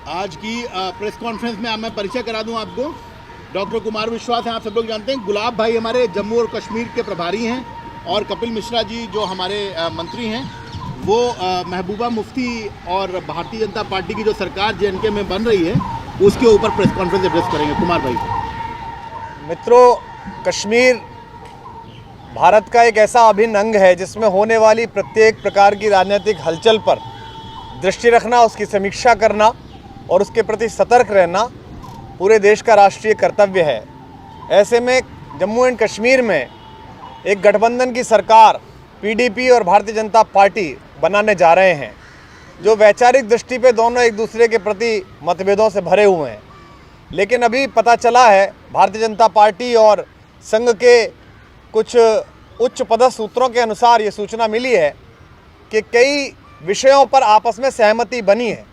आज की press conference में मैं परिचय करा दूं आपको। डॉक्टर कुमार विश्वास हैं, आप सब लोग जानते हैं। गुलाब भाई हमारे जम्मू और कश्मीर के प्रभारी हैं और कपिल मिश्रा जी जो हमारे मंत्री हैं वो महबूबा मुफ्ती और भारतीय जनता पार्टी की जो सरकार जेएनके में बन रही है उसके ऊपर प्रेस कॉन्फ्रेंस एड्रेस करेंगे। कुमार भाई। मित्रों, कश्मीर भारत का एक ऐसा अभिन्न अंग है जिसमें होने वाली प्रत्येक प्रकार की राजनीतिक हलचल पर दृष्टि रखना, उसकी समीक्षा करना और उसके प्रति सतर्क रहना पूरे देश का राष्ट्रीय कर्तव्य है। ऐसे में जम्मू एंड कश्मीर में एक गठबंधन की सरकार पीडीपी और भारतीय जनता पार्टी बनाने जा रहे हैं, जो वैचारिक दृष्टि पे दोनों एक दूसरे के प्रति मतभेदों से भरे हुए हैं। लेकिन अभी पता चला है, भारतीय जनता पार्टी और संघ के कुछ उच्च पदस्थ सूत्रों के अनुसार ये सूचना मिली है कि कई विषयों पर आपस में सहमति बनी है।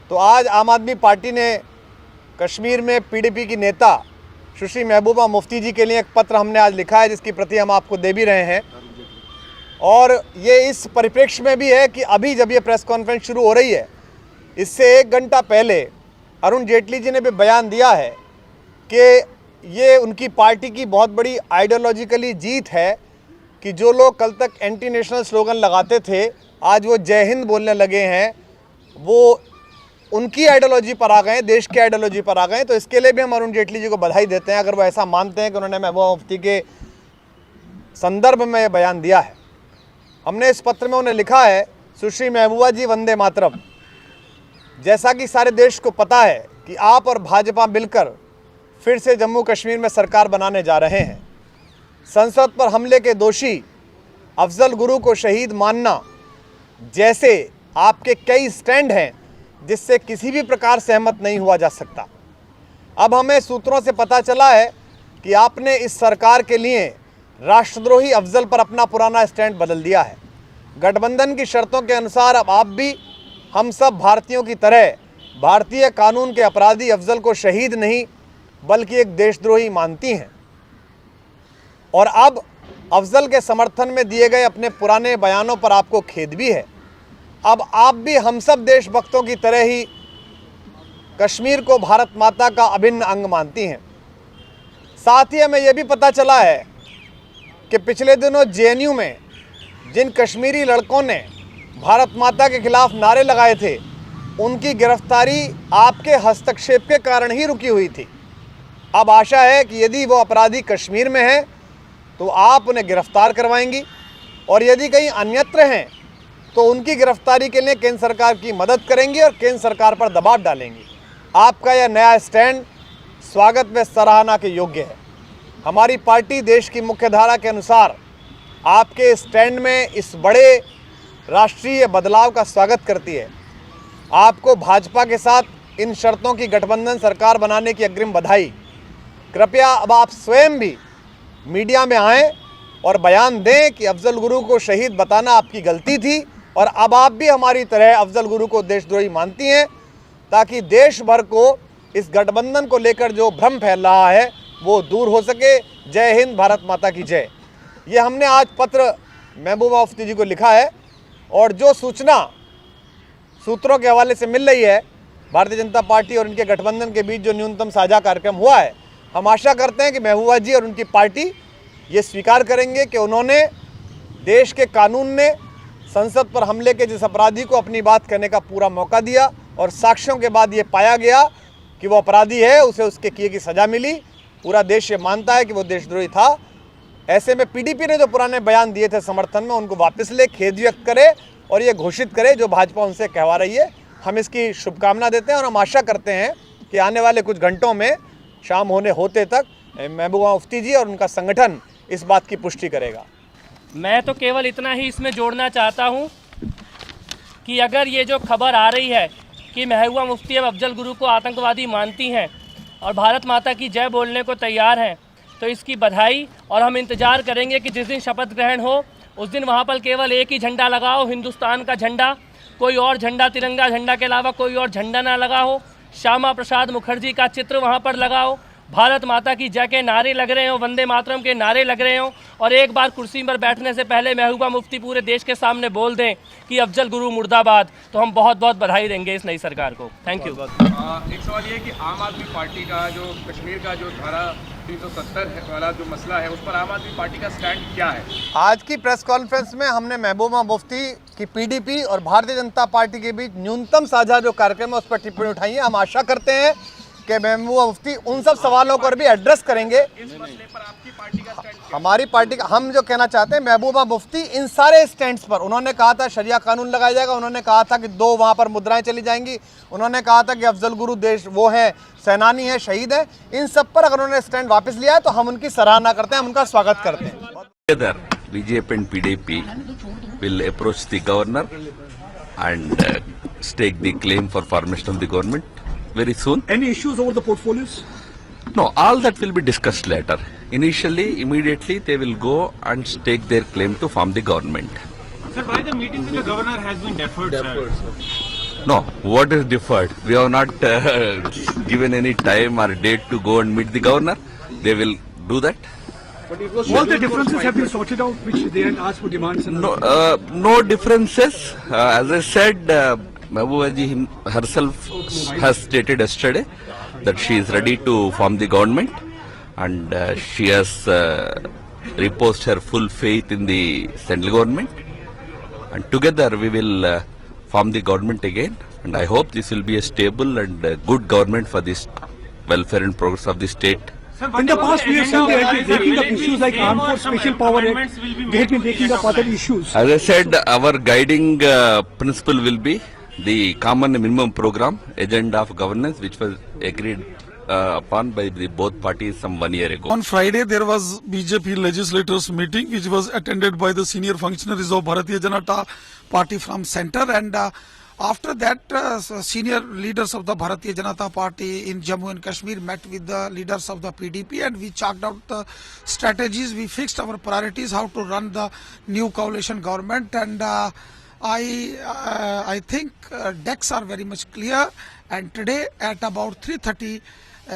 तो आज आम आदमी पार्टी ने कश्मीर में पीडीपी की नेता सुश्री महबूबा मुफ्ती जी के लिए एक पत्र हमने आज लिखा है, जिसकी प्रति हम आपको दे भी रहे हैं। और ये इस परिप्रेक्ष्य में भी है कि अभी जब ये प्रेस कॉन्फ्रेंस शुरू हो रही है, इससे 1 घंटा पहले अरुण जेटली जी ने भी बयान दिया है कि ये उनकी पार्टी की बहुत बड़ी आइडियोलॉजिकली जीत है कि जो लोग कल तक एंटी नेशनल स्लोगन लगाते थे, आज वो जय हिंद बोलने लगे हैं, वो उनकी आइडियोलॉजी पर आ गए, देश की आइडियोलॉजी पर आ गए। तो इसके लिए भी हम अरुण जेटली जी को बधाई देते हैं, अगर वो ऐसा मानते हैं कि उन्होंने महबूबा मुफ्ती के संदर्भ में ये बयान दिया है। हमने इस पत्र में उन्हें लिखा है, सुश्री महबूबा जी, वंदे मातरम। जैसा कि सारे देश को पता है कि आप और भाजपा मिलकर फिर से जम्मू कश्मीर में सरकार बनाने जा रहे हैं। संसद पर हमले के दोषी अफजल गुरु को शहीद मानना जैसे आपके कई स्टैंड हैं जिससे किसी भी प्रकार सहमत नहीं हुआ जा सकता। अब हमें सूत्रों से पता चला है कि आपने इस सरकार के लिए राष्ट्रद्रोही अफजल पर अपना पुराना स्टैंड बदल दिया है। गठबंधन की शर्तों के अनुसार अब आप भी हम सब भारतीयों की तरह भारतीय कानून के अपराधी अफजल को शहीद नहीं बल्कि एक देशद्रोही मानती हैं। और अब अफजल के समर्थन में दिए गए अपने पुराने बयानों पर आपको खेद भी है। अब आप भी हम सब देशभक्तों की तरह ही कश्मीर को भारत माता का अभिन्न अंग मानती हैं। साथ ही हमें यह भी पता चला है कि पिछले दिनों जेएनयू में जिन कश्मीरी लड़कों ने भारत माता के खिलाफ नारे लगाए थे, उनकी गिरफ्तारी आपके हस्तक्षेप के कारण ही रुकी हुई थी। अब आशा है कि यदि वो अपराधी कश्मीर में हैं तो आप उन्हें गिरफ्तार करवाएंगी, और यदि कहीं अन्यत्र हैं तो उनकी गिरफ्तारी के लिए केंद्र सरकार की मदद करेंगी और केंद्र सरकार पर दबाव डालेंगी। आपका यह नया स्टैंड स्वागत व सराहना के योग्य है। हमारी पार्टी देश की मुख्यधारा के अनुसार आपके स्टैंड में इस बड़े राष्ट्रीय बदलाव का स्वागत करती है। आपको भाजपा के साथ इन शर्तों की गठबंधन सरकार बनाने की अग्रिम बधाई। कृपया अब आप स्वयं भी मीडिया में आएँ और बयान दें कि अफजल गुरु को शहीद बताना आपकी गलती थी और अब आप भी हमारी तरह अफजल गुरु को देशद्रोही मानती हैं, ताकि देश भर को इस गठबंधन को लेकर जो भ्रम फैल रहा है वो दूर हो सके। जय हिंद, भारत माता की जय। ये हमने आज पत्र महबूबा मुफ्ती जी को लिखा है, और जो सूचना सूत्रों के हवाले से मिल रही है, भारतीय जनता पार्टी और इनके गठबंधन के बीच जो न्यूनतम साझा कार्यक्रम हुआ है, हम आशा करते हैं कि महबूबा जी और उनकी पार्टी ये स्वीकार करेंगे कि उन्होंने देश के कानून ने संसद पर हमले के जिस अपराधी को अपनी बात कहने का पूरा मौका दिया और साक्ष्यों के बाद ये पाया गया कि वो अपराधी है, उसे उसके किए की सज़ा मिली। पूरा देश ये मानता है कि वो देशद्रोही था। ऐसे में पीडीपी ने जो पुराने बयान दिए थे समर्थन में, उनको वापस ले, खेद व्यक्त करे और ये घोषित करे जो भाजपा उनसे कहवा रही है। हम इसकी शुभकामना देते हैं और हम आशा करते हैं कि आने वाले कुछ घंटों में, शाम होते तक महबूबा मुफ्ती जी और उनका संगठन इस बात की पुष्टि करेगा। मैं तो केवल इतना ही इसमें जोड़ना चाहता हूं कि अगर ये जो खबर आ रही है कि महबूबा मुफ्ती अब अफजल गुरु को आतंकवादी मानती हैं और भारत माता की जय बोलने को तैयार हैं, तो इसकी बधाई। और हम इंतज़ार करेंगे कि जिस दिन शपथ ग्रहण हो उस दिन वहाँ पर केवल एक ही झंडा लगाओ, हिंदुस्तान का झंडा, कोई और झंडा, तिरंगा झंडा के अलावा कोई और झंडा ना लगा हो। श्यामा प्रसाद मुखर्जी का चित्र वहाँ पर लगाओ भारत माता की जय के नारे लग रहे हों, वंदे मातरम के नारे लग रहे हों, और एक बार कुर्सी पर बैठने से पहले महबूबा मुफ्ती पूरे देश के सामने बोल दें कि अफजल गुरु मुर्दाबाद, तो हम बहुत बहुत बधाई देंगे इस नई सरकार को। Thank you. एक सवाल ये है कि आम आदमी पार्टी का जो कश्मीर का जो धारा 370 वाला जो मसला है, उस पर आम आदमी पार्टी का स्टैंड क्या है? आज की प्रेस कॉन्फ्रेंस में हमने महबूबा मुफ्ती की पीडीपी और भारतीय जनता पार्टी के बीच न्यूनतम साझा जो कार्यक्रम है उस पर टिप्पणी उठाई है। हम आशा करते हैं कि महबूबा मुफ्ती उन सब सवालों पर भी एड्रेस करेंगे। इस मसले पर आपकी पार्टी का स्टैंड क्या हमारी पार्टी का, हम जो कहना चाहते हैं, महबूबा मुफ्ती इन सारे स्टैंड्स पर, उन्होंने कहा था शरिया कानून लगाया जाएगा, उन्होंने कहा था कि 2 वहाँ पर मुद्राएं चली जाएंगी, उन्होंने कहा था कि अफजल गुरु देश वो हैं, सेनानी है, शहीद है, इन सब पर अगर उन्होंने स्टैंड वापस लिया है तो हम उनकी सराहना करते हैं, हम उनका स्वागत करते हैं। Together, BJP and PDP will approach the governor and stake the claim for formation of the government very soon. Any issues over the portfolios? No, all that will be discussed later. Initially, immediately, they will go and stake their claim to form the government. Sir, why the meeting with the governor has been deferred, sir? No, what is deferred? We have not given any time or date to go and meet the governor. They will do that. All the differences have been sorted out, which they had asked for demands. And No differences. As I said, Mahbooba ji herself has stated yesterday that she is ready to form the government, and she has reposed her full faith in the central government, and together we will form the government again, and I hope this will be a stable and good government for this welfare and progress of the state. in the past, we have seen they have been taking up issues like Armed Force Special Power Act. They have been taking up other issues. As I said, our guiding principle will be the common minimum program agenda of governance, which was agreed upon by the both parties some 1 year ago. On Friday, there was BJP legislators meeting, which was attended by the senior functionaries of Bharatiya Janata Party from center, and after that, senior leaders of the Bharatiya Janata Party in Jammu and Kashmir met with the leaders of the PDP, and we chalked out the strategies. We fixed our priorities, how to run the new coalition government, and I think decks are very much clear. And today at about 3:30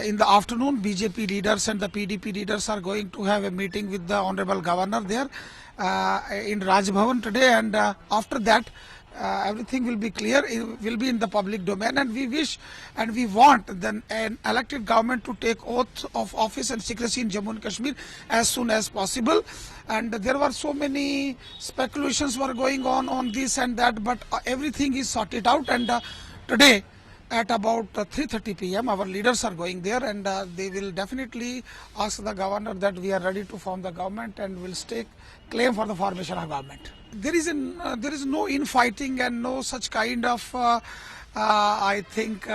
in the afternoon, BJP leaders and the PDP leaders are going to have a meeting with the Honorable Governor there in Raj Bhavan today, and after that everything will be clear, it will be in the public domain, and we wish and we want then an elected government to take oath of office and secrecy in Jammu and Kashmir as soon as possible. And there were so many speculations were going on this and that, but everything is sorted out, and today at about 3:30 p.m. our leaders are going there, and they will definitely ask the governor that we are ready to form the government and will stake claim for the formation of government. There is no infighting and no such kind of I think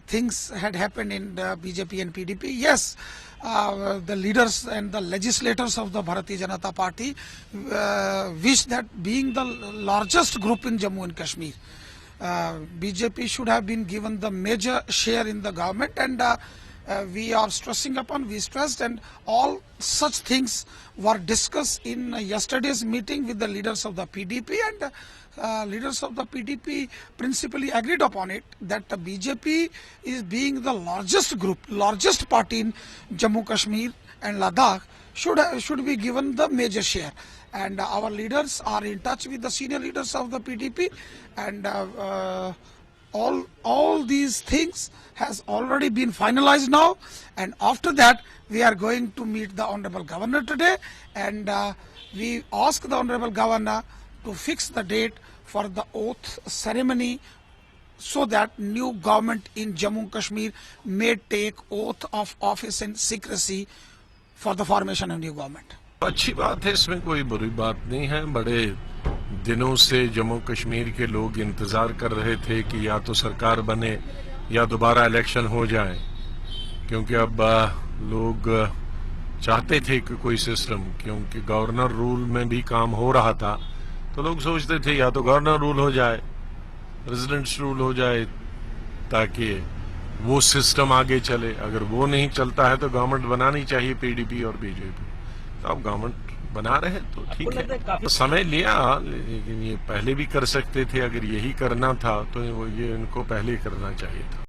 things had happened in the BJP and PDP. Yes, the leaders and the legislators of the Bharatiya Janata Party wish that, being the largest group in Jammu and Kashmir, BJP should have been given the major share in the government, and we are stressing upon, we stressed, and all such things were discussed in yesterday's meeting with the leaders of the PDP, and leaders of the PDP principally agreed upon it, that the BJP is being the largest group, largest party in Jammu Kashmir and Ladakh, should be given the major share. And our leaders are in touch with the senior leaders of the PDP, and all these things has already been finalized now, and after that we are going to meet the Honorable Governor today, and we ask the Honorable Governor to fix the date for the oath ceremony, so that new government in Jammu and Kashmir may take oath of office in secrecy for the formation of new government. अच्छी बात है, इसमें कोई बुरी बात नहीं है। बड़े दिनों से जम्मू कश्मीर के लोग इंतजार कर रहे थे कि या तो सरकार बने या दोबारा इलेक्शन हो जाए, क्योंकि अब लोग चाहते थे कि कोई सिस्टम, क्योंकि गवर्नर रूल में भी काम हो रहा था, तो लोग सोचते थे या तो गवर्नर रूल हो जाए, रेजिडेंट्स रूल हो जाए, ताकि वो सिस्टम आगे चले। अगर वो नहीं चलता है तो गवर्नमेंट बनानी चाहिए पीडीपी और बीजेपी। तो अब गवर्नमेंट बना रहे तो ठीक है, तो समय लिया, लेकिन ये पहले भी कर सकते थे। अगर यही करना था तो ये इनको पहले करना चाहिए था।